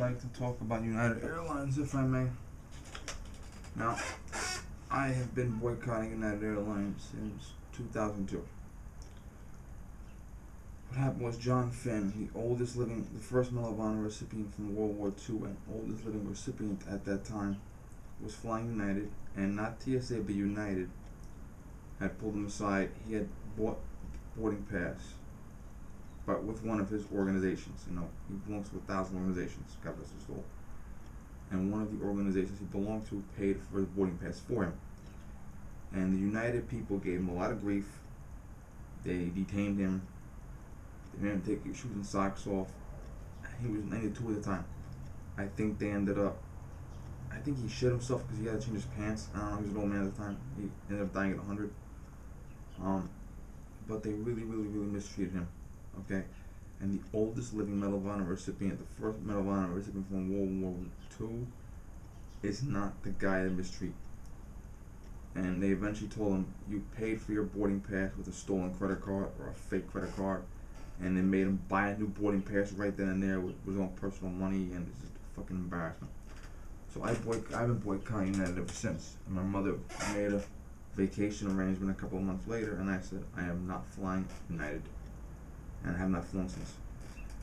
like to talk about United Airlines, if I may. Now, I have been boycotting United Airlines since 2002. What happened was John Finn, the first Medal of Honor recipient from World War II and oldest living recipient at that time, was flying United, and not TSA but United had pulled him aside. He had bought boarding pass, but with one of his organizations. He belongs to 1,000 organizations, God bless his soul. And one of the organizations he belonged to paid for his boarding pass for him. And the United people gave him a lot of grief. They detained him. They made him take his shoes and socks off. He was 92 at the time. I think he shit himself because he had to change his pants. I don't know, he was an old man at the time. He ended up dying at 100. But they really, really, really mistreated him. Okay? And the oldest living Medal of Honor recipient, the first Medal of Honor recipient from World War II, is not the guy to mistreat. And they eventually told him, you paid for your boarding pass with a stolen credit card or a fake credit card, and they made him buy a new boarding pass right then and there with his own personal money, and it's just a fucking embarrassment. So I've been boycotting that ever since. And my mother made a vacation arrangement a couple of months later, and I said, I am not flying United. And I have not flown since.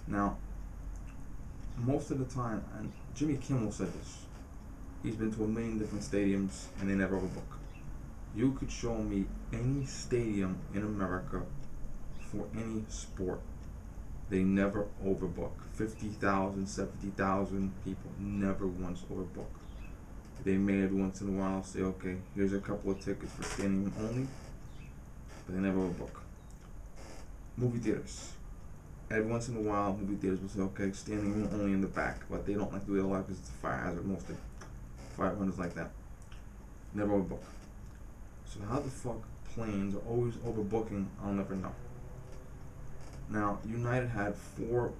Now, most of the time, and Jimmy Kimmel said this, he's been to a million different stadiums and they never overbook. You could show me any stadium in America for any sport, they never overbook. 50,000, 70,000 people, never once overbook. They may every once in a while say, okay, here's a couple of tickets for standing room only, but they never overbook. Movie theaters. Every once in a while, movie theaters will say, okay, standing room only in the back, but they don't like to do it a lot because it's a fire hazard mostly. 500s like that. Never overbook. So how the fuck planes are always overbooking, I'll never know. Now, United had 4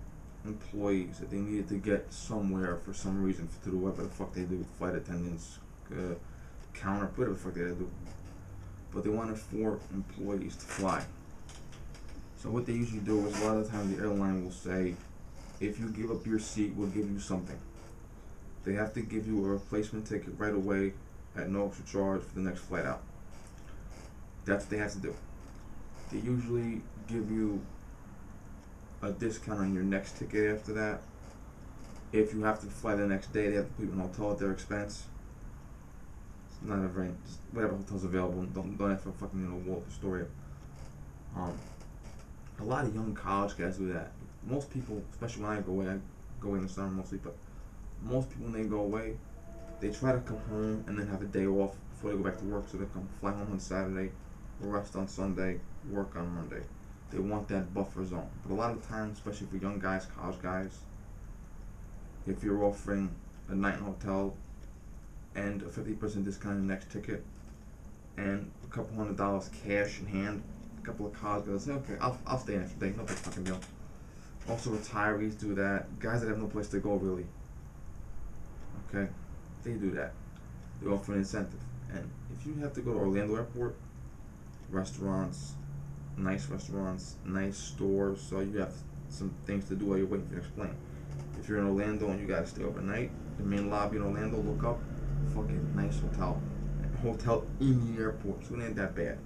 employees that they needed to get somewhere for some reason to do whatever the fuck they do, flight attendants, counter, whatever the fuck they do. But they wanted 4 employees to fly. So what they usually do is a lot of the times the airline will say, if you give up your seat, we'll give you something. They have to give you a replacement ticket right away at no extra charge for the next flight out. That's what they have to do. They usually give you a discount on your next ticket after that. If you have to fly the next day, they have to put you in a hotel at their expense. It's not a very, just whatever hotel's available. Don't have to fucking Walt Astoria. A lot of young college guys do that. Most people, especially when I go away in the summer mostly, but most people when they go away, they try to come home and then have a day off before they go back to work, so they come fly home on Saturday, rest on Sunday, work on Monday. They want that buffer zone. But a lot of times, especially for young guys, college guys, if you're offering a night in a hotel and a 50% discount on the next ticket and a couple $100 cash in hand, a couple of college guys say, okay, I'll stay an extra day, no big fucking deal. Also, retirees do that. Guys that have no place to go, really. Okay? They do that. They offer an incentive. And if you have to go to Orlando Airport, restaurants, nice stores, so you have some things to do while you're waiting for your next plane. If you're in Orlando and you gotta stay overnight, the main lobby in Orlando, look up, fucking nice hotel in the airport, so it ain't that bad.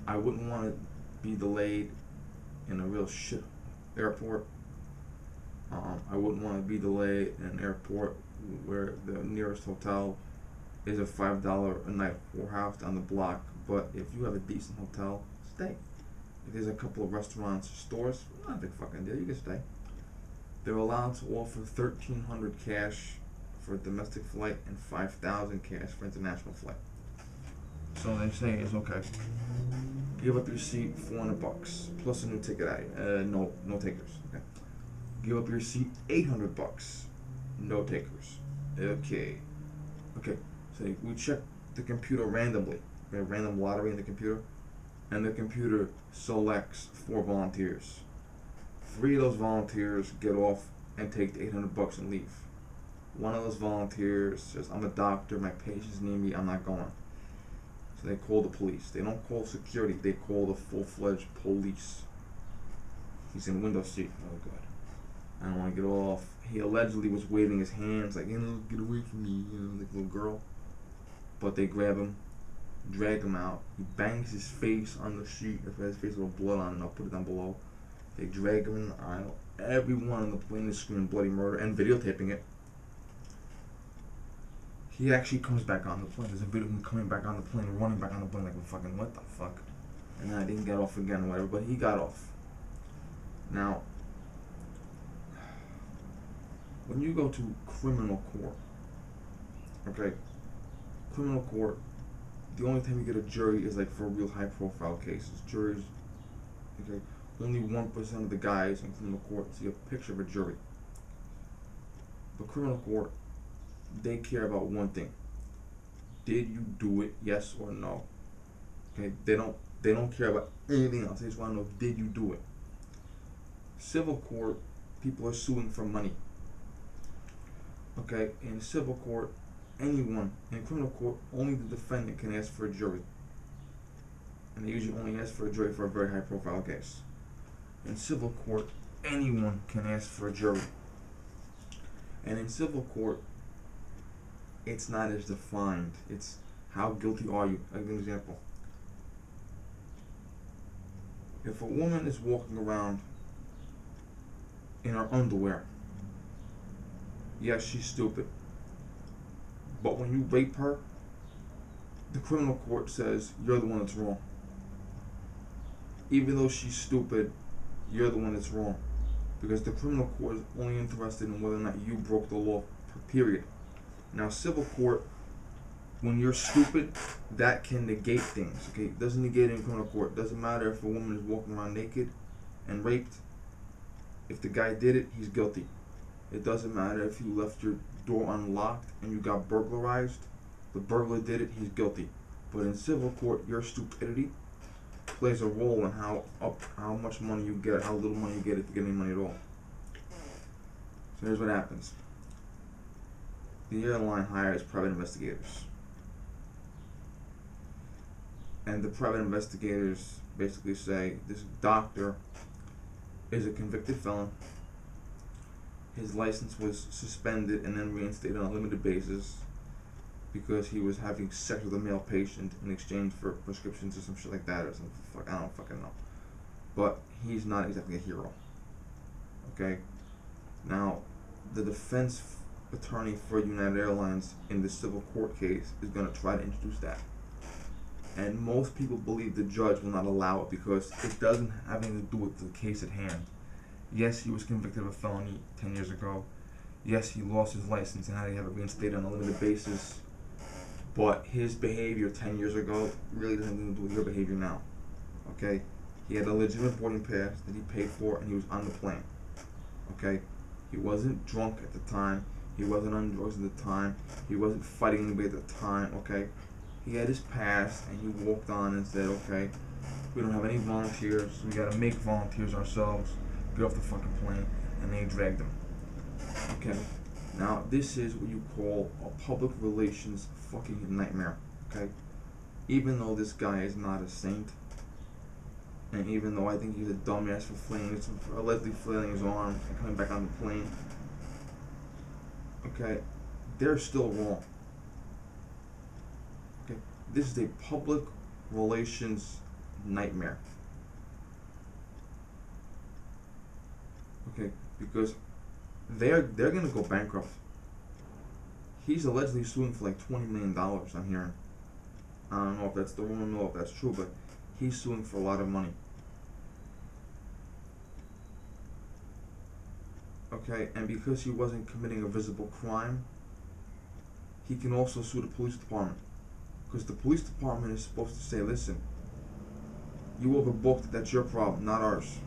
I wouldn't want to be delayed in a real shit airport. I wouldn't want to be delayed in an airport where the nearest hotel is a $5 a night whorehouse down the block. But if you have a decent hotel, stay. If there's a couple of restaurants or stores, not a big fucking deal, you can stay. They're allowed to offer $1,300 cash for a domestic flight and $5,000 cash for international flight. So they say it's okay. Give up your seat, $400 plus a new ticket out. No takers. Okay. Give up your seat, $800. No takers. Okay. So we check the computer randomly. We have random lottery in the computer, and the computer selects 4 volunteers. 3 of those volunteers get off and take the $800 and leave. One of those volunteers says, I'm a doctor, my patients need me, I'm not going. So they call the police. They don't call security, they call the full-fledged police. He's in window seat. Oh god. I don't want to get off. He allegedly was waving his hands like, get away from me, like a little girl. But they grab him, drag him out. He bangs his face on the sheet. If it has face with blood on it, I'll put it down below. They drag him in the aisle. Everyone on the plane is screaming bloody murder and videotaping it. He actually comes back on the plane. There's a video of him coming back on the plane, running back on the plane like a fucking what the fuck. And then I didn't get off again or whatever, but he got off. Now, when you go to criminal court, okay, criminal court, the only time you get a jury is like for real high profile cases. Juries, okay, only 1% of the guys in criminal court see a picture of a jury. But criminal court, they care about one thing. Did you do it, yes or no? Okay, they don't care about anything else. They just want to know, did you do it? Civil court, people are suing for money. Okay, in civil court, anyone. In criminal court, only the defendant can ask for a jury. And they usually only ask for a jury for a very high profile case. In civil court, anyone can ask for a jury. And in civil court, it's not as defined. It's how guilty are you? I'll give you an example. If a woman is walking around in her underwear, yes, she's stupid. But when you rape her, the criminal court says you're the one that's wrong. Even though she's stupid, you're the one that's wrong. Because the criminal court is only interested in whether or not you broke the law, period. Now, civil court, when you're stupid, that can negate things. Okay, it doesn't negate it in criminal court. Doesn't matter if a woman is walking around naked and raped. If the guy did it, he's guilty. It doesn't matter if you left your door unlocked and you got burglarized. The burglar did it, he's guilty. But in civil court, your stupidity plays a role in how much money you get, how little money you get, if you get any money at all. So here's what happens. The airline hires private investigators. And the private investigators basically say this doctor is a convicted felon. His license was suspended and then reinstated on a limited basis because he was having sex with a male patient in exchange for prescriptions or some shit like that or some fuck, I don't fucking know. But he's not exactly a hero. Okay? Now, the defense attorney for United Airlines in the civil court case is going to try to introduce that. And most people believe the judge will not allow it because it doesn't have anything to do with the case at hand. Yes, he was convicted of a felony 10 years ago. Yes, he lost his license and had to have it reinstated on a limited basis. But his behavior 10 years ago really doesn't have anything to do with your behavior now. Okay? He had a legitimate boarding pass that he paid for and he was on the plane. Okay? He wasn't drunk at the time. He wasn't on drugs at the time. He wasn't fighting anybody at the time. Okay? He had his pass and he walked on and said, okay, we don't have any volunteers. We gotta make volunteers ourselves. Get off the fucking plane. And they dragged him. Okay? Now, this is what you call a public relations fucking nightmare, okay? Even though this guy is not a saint, and even though I think he's a dumbass for allegedly flailing his arm and coming back on the plane, okay, they're still wrong. Okay, this is a public relations nightmare. Okay, because they're gonna go bankrupt. He's allegedly suing for like $20 million, I'm hearing. I don't know if that's the rumor, know if that's true, but he's suing for a lot of money. Okay, and because he wasn't committing a visible crime, he can also sue the police department. Because the police department is supposed to say, listen, you overbooked, that's your problem, not ours.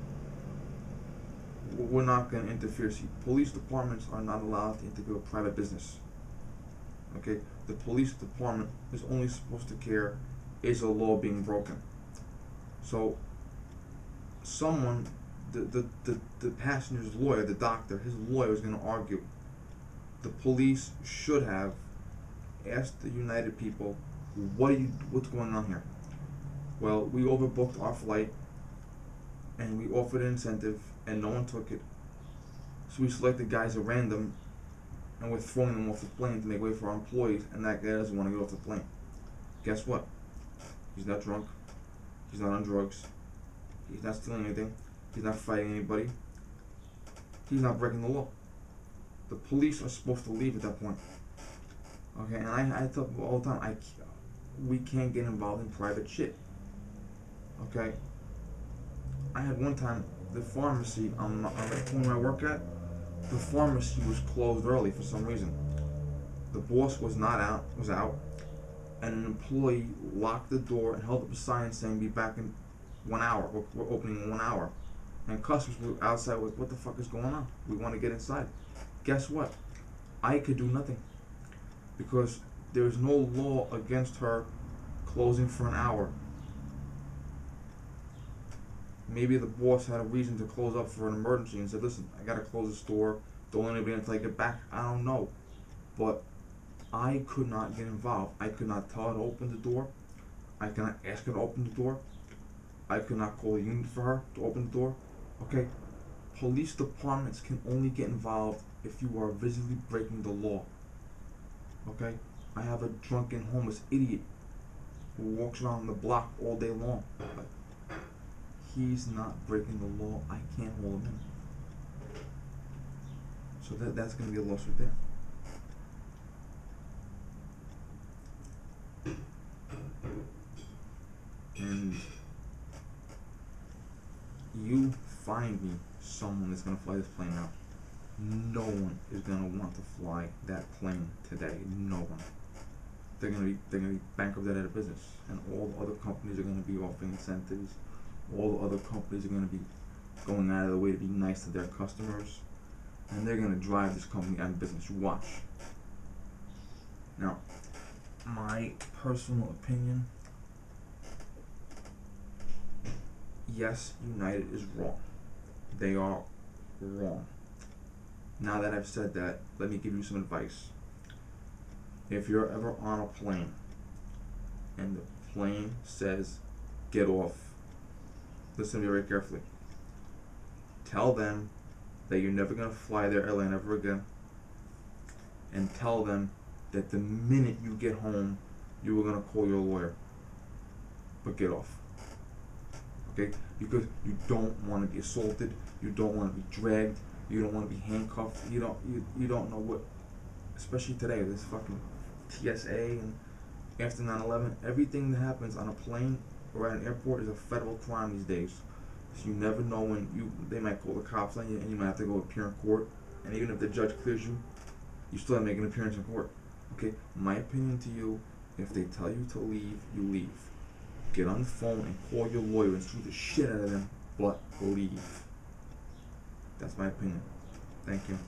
We're not going to interfere. See, police departments are not allowed to interfere with private business. Okay? The police department is only supposed to care, is a law being broken? So, someone, the passenger's lawyer, the doctor, his lawyer is going to argue the police should have asked the United people, what's going on here? Well, we overbooked our flight and we offered an incentive and no one took it. So we selected guys at random, and we're throwing them off the plane to make way for our employees, and that guy doesn't want to get off the plane. Guess what? He's not drunk. He's not on drugs. He's not stealing anything. He's not fighting anybody. He's not breaking the law. The police are supposed to leave at that point. Okay, and I tell people all the time, we can't get involved in private shit. Okay? I had one time, the pharmacy on the corner I work at, the pharmacy was closed early for some reason. The boss was out, and an employee locked the door and held up a sign saying, "Be back in 1 hour. We're opening in 1 hour." And customers were outside like, "What the fuck is going on? We want to get inside." Guess what? I could do nothing because there's no law against her closing for an hour. Maybe the boss had a reason to close up for an emergency and said, "Listen, I gotta close the store. Don't let anybody until I get back." I don't know, but I could not get involved. I could not tell her to open the door. I could not ask her to open the door. I could not call a unit for her to open the door. Okay? Police departments can only get involved if you are visibly breaking the law. Okay? I have a drunken homeless idiot who walks around the block all day long. But he's not breaking the law. I can't hold him in. So that's going to be a loss right there. And you find me someone that's going to fly this plane out. No one is going to want to fly that plane today. No one. They're going to be bankrupt out of business, and all the other companies are going to be offering incentives. All the other companies are going to be going out of the way to be nice to their customers, and they're going to drive this company out of business. You watch. Now, my personal opinion, yes, United is wrong. They are wrong. Now that I've said that, let me give you some advice. If you're ever on a plane and the plane says, "Get off," listen to me very carefully. Tell them that you're never going to fly their airline ever again. And tell them that the minute you get home, you were going to call your lawyer. But get off. Okay? Because you don't want to be assaulted. You don't want to be dragged. You don't want to be handcuffed. You don't know what, especially today, this fucking TSA and after 9/11, everything that happens on a plane or at an airport is a federal crime these days. So you never know when they might call the cops on you and you might have to go appear in court. And even if the judge clears you, you still have to make an appearance in court. Okay? My opinion to you, if they tell you to leave, you leave. Get on the phone and call your lawyer and sue the shit out of them, but leave. That's my opinion. Thank you.